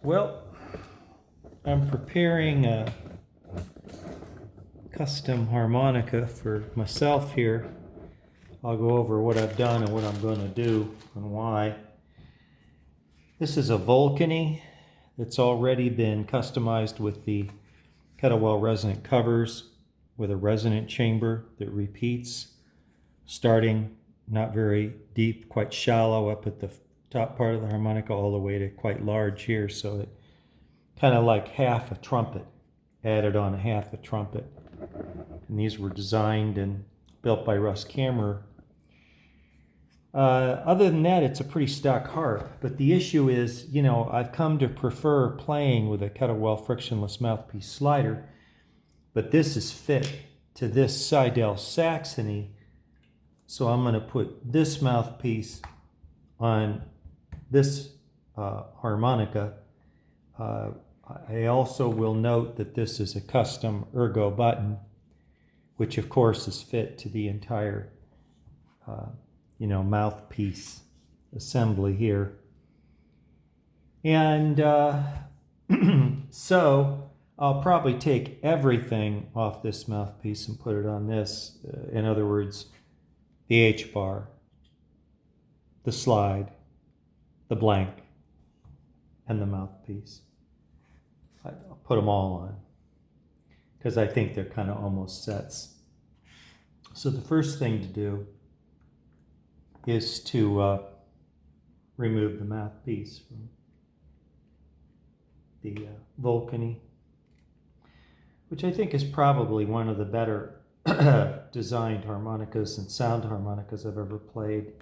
Well, I'm preparing a custom harmonica for myself here. I'll go over what I've done and what I'm going to do and why. This is a Volcany that's already been customized with the Kettlewell Resonant Covers with a resonant chamber that repeats, starting not very deep, quite shallow up at the top part of the harmonica all the way to quite large here, so it kind of like half a trumpet, added on a half a trumpet. And these were designed and built by Russ Camerer. Other than that, it's a pretty stock harp. But the issue is, I've come to prefer playing with a Kettlewell Frictionless mouthpiece slider, but this is fit to this Seydel Saxony. So I'm going to put this mouthpiece on this harmonica. I also will note that this is a custom ERGO button, which of course is fit to the entire mouthpiece assembly here. And so I'll probably take everything off this mouthpiece and put it on this. In other words, the H bar, the slide, the blank, and the mouthpiece. I'll put them all on because I think they're kind of almost sets. So the first thing to do is to remove the mouthpiece from the Volcany, which I think is probably one of the better designed harmonicas and sound harmonicas I've ever played.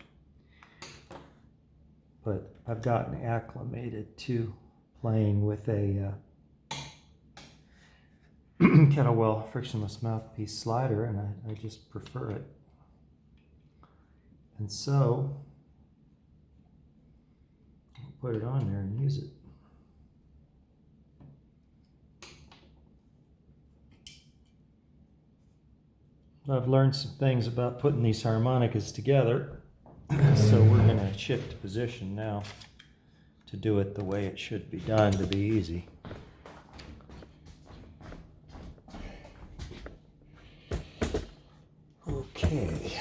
But I've gotten acclimated to playing with a Kettlewell Frictionless mouthpiece slider, and I just prefer it. And so I'll put it on there and use it. I've learned some things about putting these harmonicas together, so we're going to shift position now to do it the way it should be done to be easy. Okay,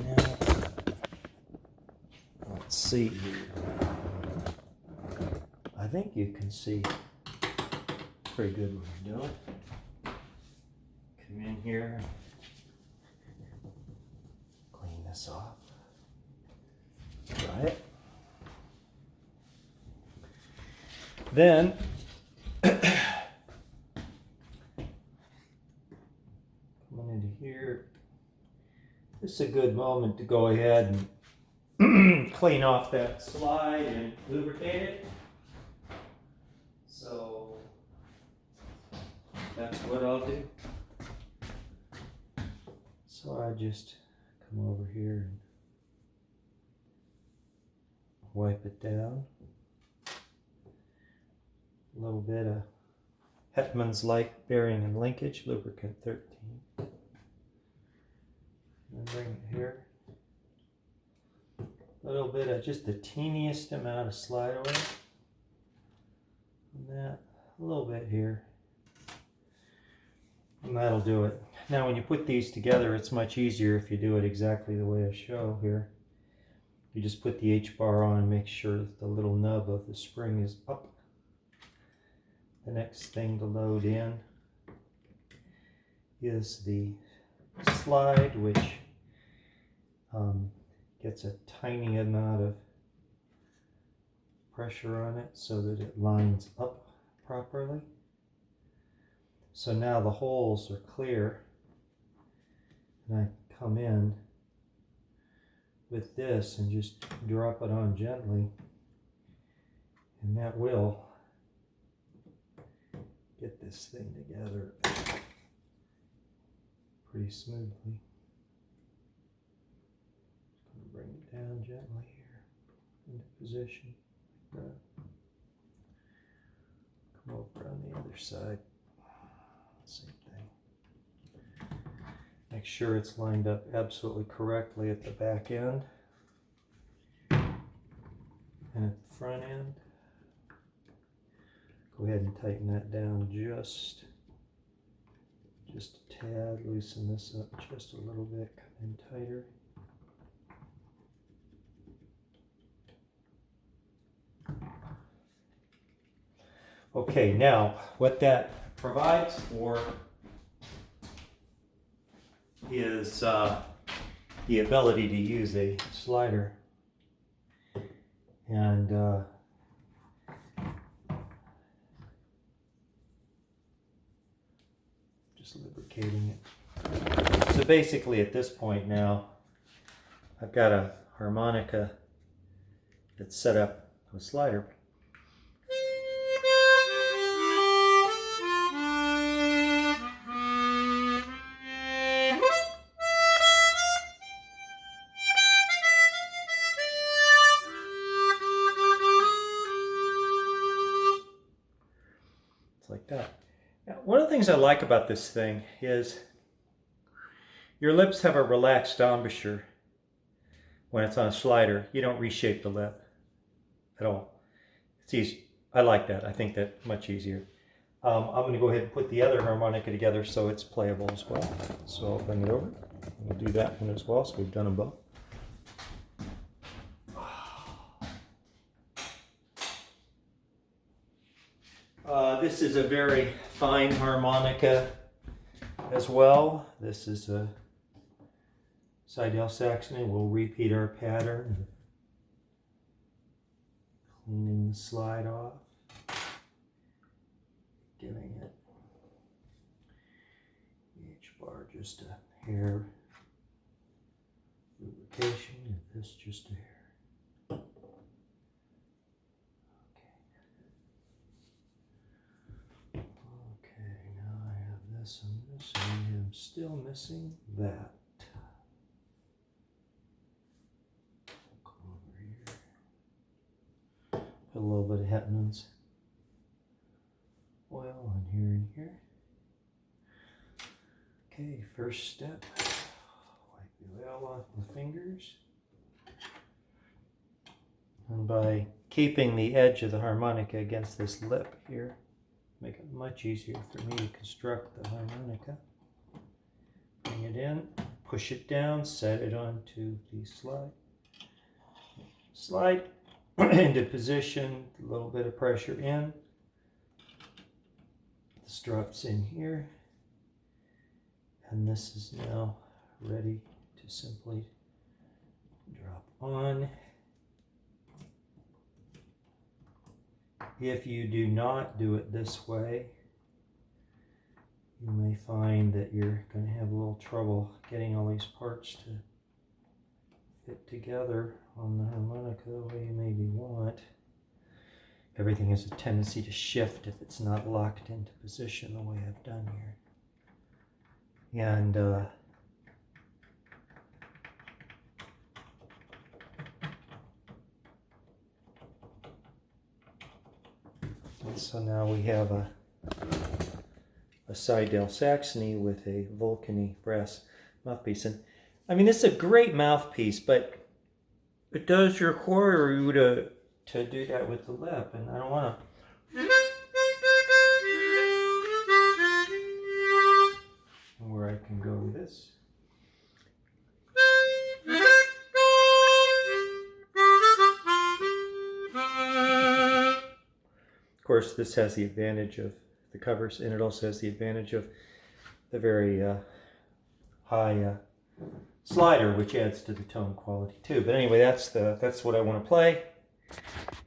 now let's see here. I think you can see pretty good what I'm doing. Come in here, clean this off, dry it. Then coming into here, this is a good moment to go ahead and clean off that slide and lubricate it. So that's what I'll do. So I just come over here and wipe it down. A little bit of Hetman's Light Bearing and Linkage, lubricant 13. And bring it here. A little bit of just the teeniest amount of slide oil. And that, a little bit here. And that'll do it. Now when you put these together, it's much easier if you do it exactly the way I show here. You just put the H bar on and make sure that the little nub of the spring is up. The next thing to load in is the slide, which gets a tiny amount of pressure on it so that it lines up properly. So now the holes are clear, and I come in with this and just drop it on gently, and that will get this thing together pretty smoothly. Just going to bring it down gently here into position like that. Come over on the other side. Same thing. Make sure it's lined up absolutely correctly at the back end and at the front end. ahead and tighten that down just a tad. Loosen this up just a little bit, come in tighter. Okay, now what that provides for is the ability to use a slider. And just lubricating it. So basically at this point now, I've got a harmonica that's set up with a slider. Like that. Now, one of the things I like about this thing is your lips have a relaxed embouchure when it's on a slider. You don't reshape the lip at all. It's easy. I like that. I think that's much easier. I'm going to go ahead and put the other harmonica together so it's playable as well. So I'll bring it over. We'll do that one as well. So we've done them both. This is a very fine harmonica as well. This is a Seydel Saxony. We'll repeat our pattern. Cleaning the slide off. Giving it each bar just a hair lubrication, and this just a hair. And this, and I'm still missing that. Come over here. Put a little bit of Hetman's oil on here and here. Okay, first step. Wipe the oil off the fingers. And by keeping the edge of the harmonica against this lip here, make it much easier for me to construct the harmonica. Bring it in, push it down, set it onto the slide. Slide into position, a little bit of pressure in. The strup's in here. And this is now ready to simply drop on. If you do not do it this way, you may find that you're going to have a little trouble getting all these parts to fit together on the harmonica the way you maybe want. Everything has a tendency to shift if it's not locked into position the way I've done here. And so now we have a Seydel Saxony with a Volcany brass mouthpiece. And I mean, this is a great mouthpiece, but it does require you to do that with the lip, and I don't want to. Where I can go with this. Of course, this has the advantage of the covers, and it also has the advantage of the very high slider, which adds to the tone quality too. But anyway, that's what I want to play,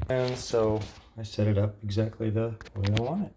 and so I set it up exactly the way I want it.